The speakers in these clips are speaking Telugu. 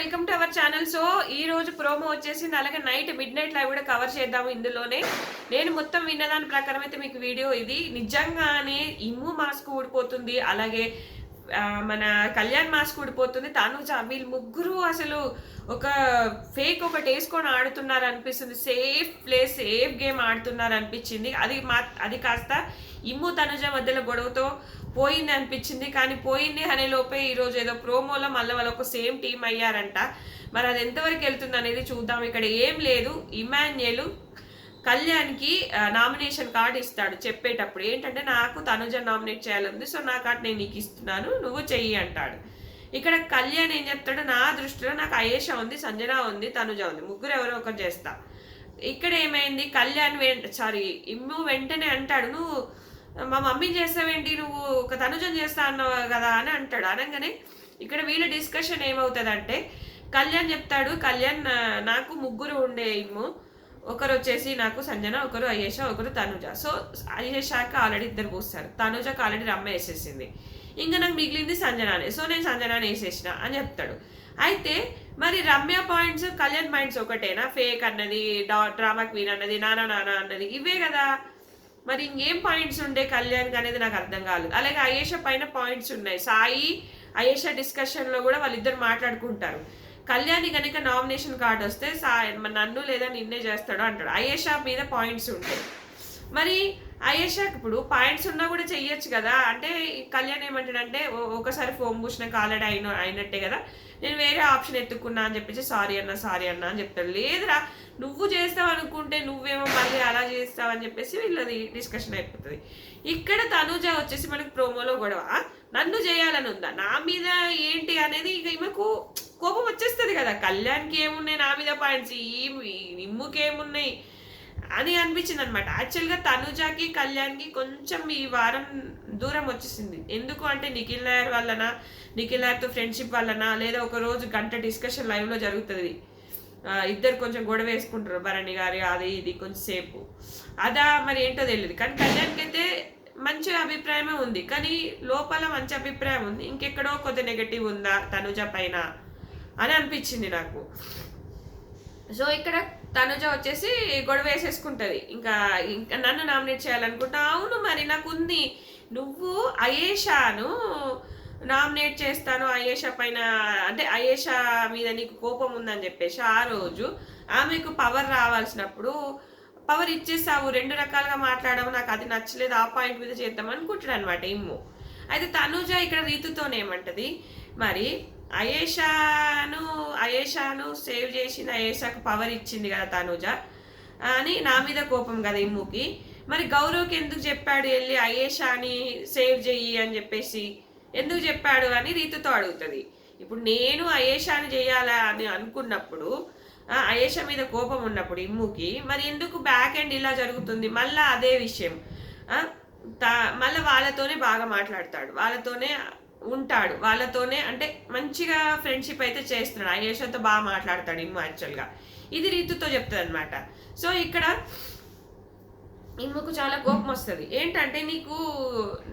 Welcome to our channel. So ఈ రోజు ప్రోమో వచ్చేసింది, అలాగే నైట్ మిడ్ నైట్ లైవ్ కూడా కవర్ చేద్దాము ఇందులోనే. నేను మొత్తం విన్నదాని ప్రకారం అయితే మీకు వీడియో ఇది. నిజంగానే ఇమ్ము మాస్క్ ఊడిపోతుంది, అలాగే మన కళ్యాణ్ మాస్క్ ఊడిపోతుంది, తనుజ, వీళ్ళు ముగ్గురు అసలు ఒక ఫేక్ ఒకటి వేసుకొని ఆడుతున్నారు అనిపిస్తుంది. సేఫ్ ప్లేస్, సేఫ్ గేమ్ ఆడుతున్నారు అనిపించింది. అది కాస్త ఇమ్ము తనుజ మధ్యలో గొడవతో పోయింది అనిపించింది. కానీ పోయింది అనే లోపే ఈరోజు ఏదో ప్రోమోలో మళ్ళీ వాళ్ళు ఒక సేమ్ టీం అయ్యారంట. మరి అది ఎంతవరకు వెళ్తుంది అనేది చూద్దాం. ఇక్కడ ఏం లేదు, ఇమాన్యుయల్ కళ్యాణ్కి నామినేషన్ కార్డు ఇస్తాడు. చెప్పేటప్పుడు ఏంటంటే, నాకు తనుజ నామినేట్ చేయాలంది, సో నా కార్డు నేను నీకు ఇస్తున్నాను, నువ్వు చెయ్యి అంటాడు. ఇక్కడ కళ్యాణ్ ఏం చెప్తాడు, నా దృష్టిలో నాకు అయేష ఉంది, సంజన ఉంది, తనుజ ఉంది, ముగ్గురు ఎవరో ఒకరు చేస్తా. ఇక్కడ ఏమైంది, కళ్యాణ్ ఇమ్ము వెంటనే అంటాడు, నువ్వు మా మమ్మీని చేస్తావేంటి, నువ్వు ఒక తనుజం చేస్తా అన్నావు కదా అని అంటాడు. అనగానే ఇక్కడ వీళ్ళ డిస్కషన్ ఏమవుతుందంటే, కళ్యాణ్ చెప్తాడు, కళ్యాణ్ నాకు ముగ్గురు ఉండే ఇమ్ము, ఒకరు వచ్చేసి నాకు సంజన, ఒకరు అయేష, ఒకరు తనుజ. సో అయేషాకి ఆల్రెడీ ఇద్దరు పూస్తారు, తనుజకి ఆల్రెడీ రమ్మ వేసేసింది, ఇంకా నాకు మిగిలింది సంజనానే, సో నేను సంజనాని వేసేసిన అని చెప్తాడు. అయితే మరి రమ్య పాయింట్స్ కళ్యాణ్ పాయింట్స్ ఒకటేనా, ఫేక్ అన్నది, డ్రామా క్వీన్ అన్నది, నానా నానా అన్నది, ఇవే కదా. మరి ఇంకేం పాయింట్స్ ఉండే కళ్యాణ్ అనేది నాకు అర్థం కాలేదు. అలాగే అయేష పైన పాయింట్స్ ఉన్నాయి. సాయి అయేష డిస్కషన్లో కూడా వాళ్ళిద్దరు మాట్లాడుకుంటారు. కళ్యాణ్ కనుక నామినేషన్ కార్డు వస్తే నన్ను లేదా నిన్నే చేస్తాడు అంటాడు. అయేష మీద పాయింట్స్ ఉంటాయి. మరి అయేషాకి ఇప్పుడు పాయింట్స్ ఉన్నా కూడా చెయ్యొచ్చు కదా. అంటే కళ్యాణ్ ఏమంటాడంటే, ఒకసారి ఫోన్ పూసినాక ఆల్రెడీ అయినట్టే కదా, నేను వేరే ఆప్షన్ ఎత్తుకున్నా అని చెప్పేసి సారీ అన్న అని చెప్తాడు. లేదురా, నువ్వు చేస్తావు అనుకుంటే నువ్వేమో మళ్ళీ అలా చేస్తావు అని చెప్పేసి వీళ్ళది డిస్కషన్ అయిపోతుంది. ఇక్కడ తనుజ వచ్చేసి మనకు ప్రోమోలో గొడవ, నన్ను చేయాలని ఉందా, నా మీద ఏంటి అనేది ఇక ఈమెకు కోపం వచ్చేస్తుంది కదా. కళ్యాణ్కి ఏమున్నాయి నా మీద పాయింట్స్, ఇమ్ముకి ఏమున్నాయి అని అనిపించింది అనమాట. యాక్చువల్గా తనుజాకి కళ్యాణ్కి కొంచెం ఈ వారం దూరం వచ్చేసింది. ఎందుకు అంటే నిఖిల్ నాయర్ వల్లనా, నిఖిల్ నాయర్తో ఫ్రెండ్షిప్ వల్లనా, లేదా ఒక రోజు గంట డిస్కషన్ లైవ్లో జరుగుతుంది, ఇద్దరు కొంచెం గొడవ వేసుకుంటారు, భరణి గారి అది ఇది కొంచెం సేపు, అదా మరి ఏంటో తెలియదు. కానీ కళ్యాణ్కి అయితే మంచి అభిప్రాయమే ఉంది, కానీ లోపల మంచి అభిప్రాయం ఉంది, ఇంకెక్కడో కొద్ది నెగటివ్ ఉందా తనుజ పైన అని అనిపించింది నాకు. సో ఇక్కడ తనుజ వచ్చేసి గొడవ వేసేసుకుంటుంది, ఇంకా నన్ను నామినేట్ చేయాలనుకుంటా. అవును మరి నాకు ఉంది, నువ్వు అయేషాను నామినేట్ చేస్తాను, అయేష పైన అంటే అయేష మీద నీకు కోపం ఉందని చెప్పేసి ఆ రోజు ఆమెకు పవర్ రావాల్సినప్పుడు పవర్ ఇచ్చేసావు, రెండు రకాలుగా మాట్లాడము, నాకు అది నచ్చలేదు, ఆ పాయింట్ మీద చేద్దాం అనుకుంటాడు అనమాట ఇమ్ము. అయితే తనుజ ఇక్కడ రీతుతోనేమంటది, మరి అయేషాను సేవ్ చేసింది, అయేషాకు పవర్ ఇచ్చింది కదా తనుజ అని నా మీద కోపం కదా ఇమ్ముకి, మరి గౌరవ్కి ఎందుకు చెప్పాడు వెళ్ళి అయేషాని సేవ్ చెయ్యి అని చెప్పేసి ఎందుకు చెప్పాడు అని రీతుతో అడుగుతుంది. ఇప్పుడు నేను అయేషాని చేయాలా అని అనుకున్నప్పుడు, అయేష మీద కోపం ఉన్నప్పుడు ఇమ్ముకి, మరి ఎందుకు బ్యాక్ ఎండ్ ఇలా జరుగుతుంది, మళ్ళీ అదే విషయం, మళ్ళీ వాళ్ళతోనే బాగా మాట్లాడతాడు, వాళ్ళతోనే ఉంటాడు, వాళ్ళతోనే అంటే మంచిగా ఫ్రెండ్షిప్ అయితే చేస్తున్నాడు, అయేషతో బాగా మాట్లాడతాడు ఇమ్ము యాక్చువల్గా, ఇది రీతుతో చెప్తుంది అనమాట. సో ఇక్కడ ఇమ్ముకు చాలా కోపం వస్తుంది. ఏంటంటే, నీకు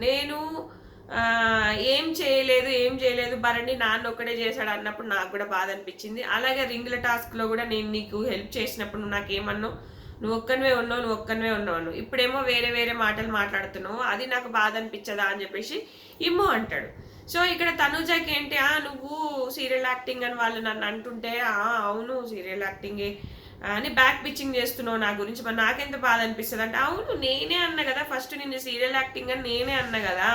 నేను ఏం చేయలేదు భరణి నాన్న ఒక్కడే చేశాడు అన్నప్పుడు నాకు కూడా బాధ అనిపించింది. అలాగే రింగుల టాస్క్లో కూడా నేను నీకు హెల్ప్ చేసినప్పుడు నువ్వు నాకేమన్నావు, నువ్వు ఒక్కనివే ఉన్నావు, ఇప్పుడేమో వేరే వేరే మాటలు మాట్లాడుతున్నావు, అది నాకు బాధ అనిపించదా అని చెప్పేసి ఇమ్ము అంటాడు. సో ఇక్కడ తనుజకి ఏంటి, నువ్వు సీరియల్ యాక్టింగ్ అని వాళ్ళు నన్ను అంటుంటే, అవును సీరియల్ యాక్టింగే అని బ్యాక్ పిచ్చింగ్ చేస్తున్నావు నా గురించి, మరి నాకెంత బాధ అనిపిస్తుంది అంటే, అవును నేనే అన్నా కదా ఫస్ట్ నిన్ను సీరియల్ యాక్టింగ్ అని నేనే అన్నా కదా,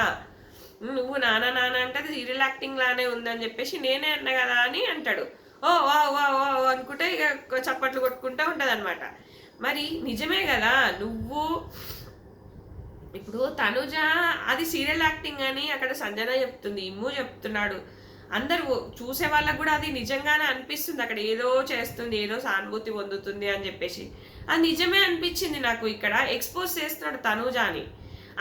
నువ్వు నాన్న అంటే అది సీరియల్ యాక్టింగ్ లానే ఉందని చెప్పేసి నేనే అన్నా కదా అని అంటాడు. ఓ వా వా వా అనుకుంటే ఇక చప్పట్లు కొట్టుకుంటూ ఉంటుంది అనమాట. మరి నిజమే కదా, నువ్వు ఇప్పుడు తనుజ అది సీరియల్ యాక్టింగ్ అని అక్కడ సంజన చెప్తుంది, ఇమ్ము చెప్తున్నాడు, అందరు చూసే వాళ్ళకు కూడా అది నిజంగానే అనిపిస్తుంది, అక్కడ ఏదో చేస్తుంది, ఏదో సానుభూతి పొందుతుంది అని చెప్పేసి అది నిజమే అనిపించింది నాకు. ఇక్కడ ఎక్స్పోజ్ చేస్తున్నాడు తనుజాని,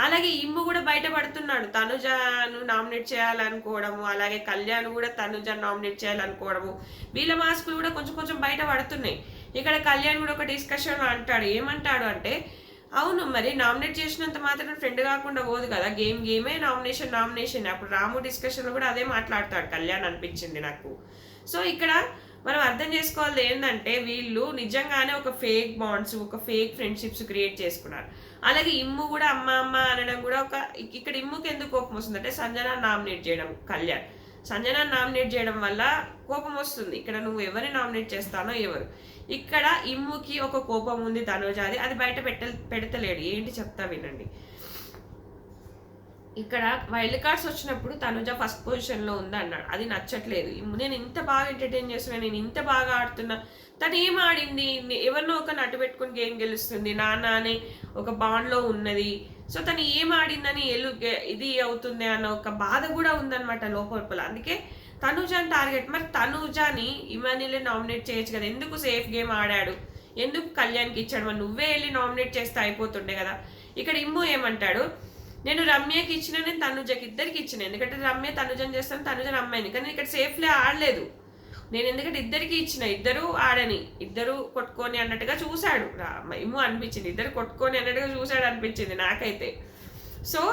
అలాగే ఇమ్ము కూడా బయటపడుతున్నాడు, తనుజను నామినేట్ చేయాలనుకోవడము, అలాగే కళ్యాణ్ కూడా తనుజను నామినేట్ చేయాలనుకోవడము, వీళ్ళ మాస్కులు కూడా కొంచెం కొంచెం బయట పడుతున్నాయి. ఇక్కడ కళ్యాణ్ కూడా ఒక డిస్కషన్ అంటాడు, ఏమంటాడు అంటే, అవును మరి నామినేట్ చేసినంత మాత్రం ఫ్రెండ్ కాకుండా పోదు కదా, గేమే నామినేషన్. అప్పుడు రాము డిస్కషన్లో కూడా అదే మాట్లాడతాడు కళ్యాణ్ అనిపించింది నాకు. సో ఇక్కడ మనం అర్థం చేసుకోవాలి ఏంటంటే వీళ్ళు నిజంగానే ఒక ఫేక్ బాండ్స్, ఒక ఫేక్ ఫ్రెండ్షిప్స్ క్రియేట్ చేసుకున్నారు. అలాగే ఇమ్ము కూడా అమ్మ అమ్మ అనడం కూడా ఇక్కడ ఇమ్ముకి ఎందుకు కోపం వస్తుంది అంటే సంజన నామినేట్ చేయడం కళ్యాణ్. సంజన నామినేట్ చేయడం వల్ల కోపం వస్తుంది. ఇక్కడ నువ్వు ఎవరిని నామినేట్ చేస్తానో ఎవరు. ఇక్కడ ఇమ్ముకి ఒక కోపం ఉంది తనుజాది, అది బయట పెడతలేడు. ఏంటి చెప్తా వినండి. ఇక్కడ వైల్డ్ కార్డ్స్ వచ్చినప్పుడు తనుజ ఫస్ట్ పొజిషన్లో ఉంది అన్నాడు, అది నచ్చట్లేదు. నేను ఇంత బాగా ఎంటర్టైన్ చేస్తున్నా, నేను ఇంత బాగా ఆడుతున్నా, తను ఏం ఆడింది, ఎవరినో ఒక నటు పెట్టుకుని గేమ్ గెలుస్తుంది, నాన్న అనే ఒక బాండ్లో ఉన్నది. సో తను ఏం ఆడిందని ఇది అవుతుంది అన్న ఒక బాధ కూడా ఉందన్నమాట లోపల. అందుకే తనుజాని టార్గెట్. మరి తనుజాని ఇమాన్యులే నామినేట్ చేయొచ్చు కదా, ఎందుకు సేఫ్ గేమ్ ఆడాడు, ఎందుకు కళ్యాణ్కి ఇచ్చాడు, మరి నువ్వే వెళ్ళి నామినేట్ చేస్తే అయిపోతుండే కదా. ఇక్కడ ఇమ్ము ఏమంటాడు, నేను రమ్యకి ఇచ్చిన, నేను తనుజకి ఇద్దరికి ఇచ్చిన, ఎందుకంటే రమ్య తనుజని చేస్తాను, తనుజని అమ్మాయిని, కానీ ఇక్కడ సేఫ్లే ఆడలేదు నేను, ఎందుకంటే ఇద్దరికి ఇచ్చిన, ఇద్దరు ఆడని, ఇద్దరు కొట్టుకొని అన్నట్టుగా చూశాడు ఇమ్ము అనిపించింది, ఇద్దరు కొట్టుకొని అన్నట్టుగా చూశాడు అనిపించింది నాకైతే. సో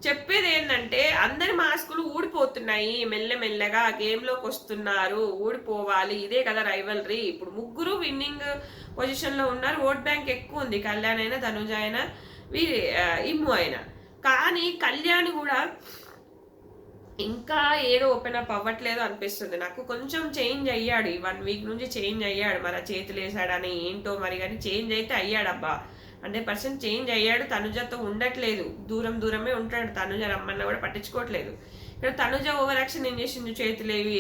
చెప్పేది ఏంటంటే అందరి మాస్కులు ఊడిపోతున్నాయి, మెల్లమెల్లగా గేమ్లోకి వస్తున్నారు, ఊడిపోవాలి, ఇదే కదా రైవల్రీ. ఇప్పుడు ముగ్గురు విన్నింగ్ పొజిషన్లో ఉన్నారు, ఓట్ బ్యాంక్ ఎక్కువ ఉంది, కళ్యాణ్ అయినా తనుజ అయినా ఇమ్ము అయినా. కానీ కళ్యాణ్ కూడా ఇంకా ఏదో ఓపెన్ అప్ అవ్వట్లేదు అనిపిస్తుంది నాకు. కొంచెం చేంజ్ అయ్యాడు, ఈ 1 వీక్ నుంచి చేంజ్ అయ్యాడు, మరి చేతులు వేసాడని ఏంటో మరి, కానీ చేంజ్ అయితే అయ్యాడబ్బా, 100% చేంజ్ అయ్యాడు. తనుజతో ఉండట్లేదు, దూరమే ఉంటాడు, తనుజ రమ్మన్నా కూడా పట్టించుకోవట్లేదు. ఇక్కడ తనుజ ఓవర్ యాక్షన్ ఏం చేసింది, చేతులు అని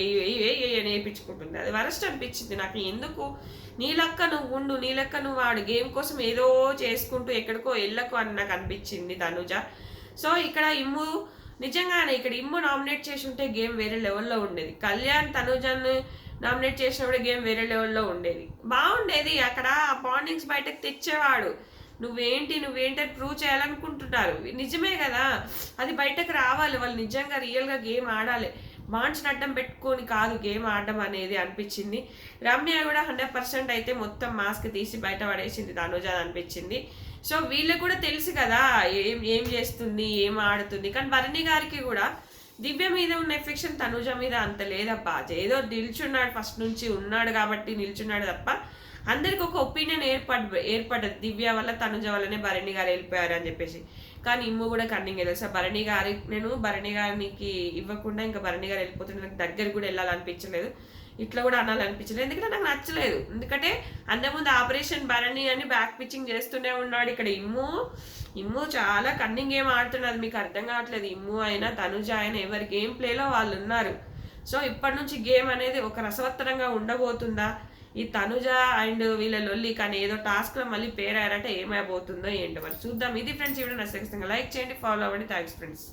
వేయించుకుంటుంది, అది వరస్ట్ అనిపించింది నాకు. ఎందుకు నీలక్క నువ్వు ఉండు, నీలక్క నువ్వు వాడు, గేమ్ కోసం ఏదో చేసుకుంటూ ఎక్కడికో వెళ్ళకు అని నాకు అనిపించింది తనుజ. సో ఇక్కడ ఇమ్ము నిజంగానే ఇక్కడ ఇమ్ము నామినేట్ చేసి ఉంటే గేమ్ వేరే లెవెల్లో ఉండేది. కళ్యాణ్ తనుజాన్ని నామినేట్ చేసినప్పుడే గేమ్ వేరే లెవెల్లో ఉండేది, బాగుండేది. అక్కడ ఆ బాండింగ్స్ బయటకు తెచ్చేవాడు. నువ్వేంటి అని ప్రూవ్ చేయాలనుకుంటున్నారు, నిజమే కదా, అది బయటకు రావాలి. వాళ్ళు నిజంగా రియల్గా గేమ్ ఆడాలి, బాండ్స్ అడ్డం పెట్టుకొని కాదు గేమ్ ఆడడం అనేది అనిపించింది. రమ్య కూడా 100% అయితే మొత్తం మాస్క్ తీసి బయట పడేసింది తనుజ అనిపించింది. సో వీళ్ళకి కూడా తెలుసు కదా ఏం చేస్తుంది, ఏం ఆడుతుంది. కానీ భరణి గారికి కూడా దివ్య మీద ఉన్న ఎఫెక్షన్ తనుజ మీద అంత లేదబ్బా. ఏదో నిల్చున్నాడు, ఫస్ట్ నుంచి ఉన్నాడు కాబట్టి నిల్చున్నాడు తప్ప అందరికి ఒక ఒపీనియన్ ఏర్పడ్డది దివ్య వల్ల, తనుజ వల్లనే భరణి గారు వెళ్ళిపోయారు అని చెప్పేసి. కానీ ఇమ్ము కూడా కన్నింగ్ తెలుసా, భరణి గారికి ఇవ్వకుండా ఇంకా భరణి గారు వెళ్ళిపోతుంటే నాకు దగ్గర కూడా వెళ్ళాలనిపించలేదు, ఇట్లా కూడా అనాలనిపించలేదు, ఎందుకంటే నాకు నచ్చలేదు. ఎందుకంటే అంతకుముందు ఆపరేషన్ భరణి అని బ్యాక్ పిచ్చింగ్ చేస్తూనే ఉన్నాడు. ఇక్కడ ఇమ్ము చాలా కన్నింగ్ గేమ్ ఆడుతున్నది, మీకు అర్థం కావట్లేదు. ఇమ్ము అయినా తనుజ అయినా ఎవరి గేమ్ ప్లేలో వాళ్ళు ఉన్నారు. సో ఇప్పటి నుంచి గేమ్ అనేది ఒక రసవత్తరంగా ఉండబోతుందా, ఈ తనుజ అండ్ వీళ్ళ లొల్లి కానీ ఏదో టాస్క్లో మళ్ళీ పేరయ్యారంటే ఏమైపోతుందో ఏంటో మరి చూద్దాం. ఇది ఫ్రెండ్స్, ఈ వీడియో నచ్చితే ఖచ్చితంగా లైక్ చేయండి, ఫాలో అవ్వండి. Thanks friends.